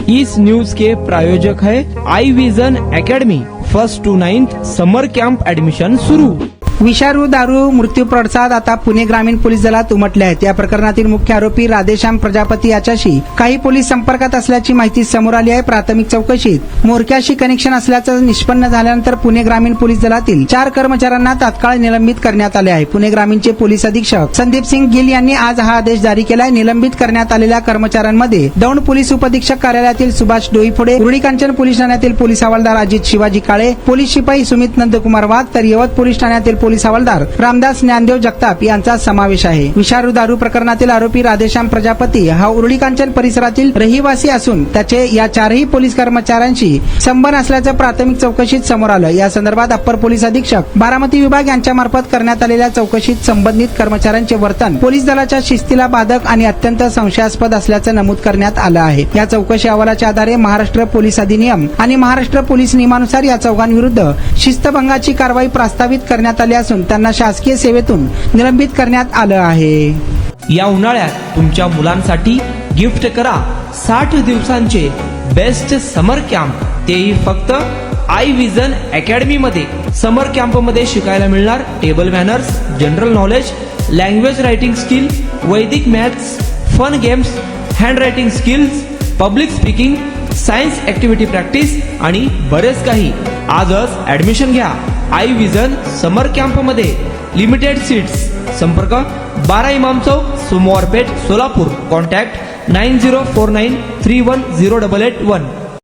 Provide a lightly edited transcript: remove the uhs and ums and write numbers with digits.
इस news के प्रायोजक है Aai vision academy. 1st to 9th summer camp admission शुरू। विषारू दारू मृत्यू प्रसाद आता पुणे ग्रामीण पोलीस दलात उमटले आहेत। या प्रकरणातील मुख्य आरोपी राधेश्याम प्रजापती याच्याशी काही पोलीस संपर्कात असल्याची माहिती समोर आली आहे। प्राथमिक चौकशीत मोरक्याशी कनेक्शन असल्याचं निष्पन्न झाल्यानंतर पुणे ग्रामीण पोलीस दलातील 4 कर्मचाऱ्यांना तात्काळ निलंबित करण्यात आले आहे। पुणे ग्रामीणचे पोलीस अधीक्षक संदीप सिंग गिल यांनी आज हा आदेश जारी केलाय। निलंबित करण्यात आलेल्या कर्मचाऱ्यांमध्ये दौंड पोलीस उपअधीक्षक कार्यालयातील सुभाष डोईफोडे, उरुळी कांचन पोलीस ठाण्यातील पोलीस हवालदार अजित शिवाजी काळे, पोलीस शिपाई सुमित नंदकुमार वाघ, तर यवत पोलीस ठाण्यातील पोलीस हवालदार रामदास ज्ञानदेव जगताप यांचा समावेश आहे। विषारू दारू प्रकरणातील आरोपी राधेश्याम प्रजापती हा उरुळी कांचन परिसरातील रहिवासी असून त्याचे या 4ही पोलीस कर्मचाऱ्यांशी संबंध असल्याचं प्राथमिक चौकशीत समोर आलं। या संदर्भात अप्पर पोलीस अधीक्षक बारामती विभाग यांच्यामार्फत करण्यात आलेल्या चौकशीत संबंधित कर्मचाऱ्यांचे वर्तन पोलीस दलाच्या शिस्तीला बाधक आणि अत्यंत संशयास्पद असल्याचं नमूद करण्यात आलं आहे। या चौकशी अहवालाच्या आधारे महाराष्ट्र पोलीस अधिनियम आणि महाराष्ट्र पोलीस नियमानुसार या चौघांविरुद्ध शिस्तभंगाची कारवाई प्रस्तावित करण्यात आली असून त्यांना शासकीय सेवेतून निलंबित करण्यात आलं आहे। या उन्हाळ्यात तुमच्या मुलांसाठी गिफ्ट करा 60 दिवसांचे बेस्ट समर कॅम्प, तेही फक्त आई विजन अकॅडमी मध्ये। समर कॅम्प मध्ये शिकायला मिळणार table manners, general knowledge, language writing skill, वैदिक maths, fun games, hand writing skills, public speaking, science activity practice आणि बरेच काही। आजच ऍडमिशन घ्या आई विजन समर कॅम्प मध्ये। Limited seats. संपर्क 12 इमाम चौक, सोमवारपेठ, सोलापूर। कॉन्टॅक्ट 9049310881।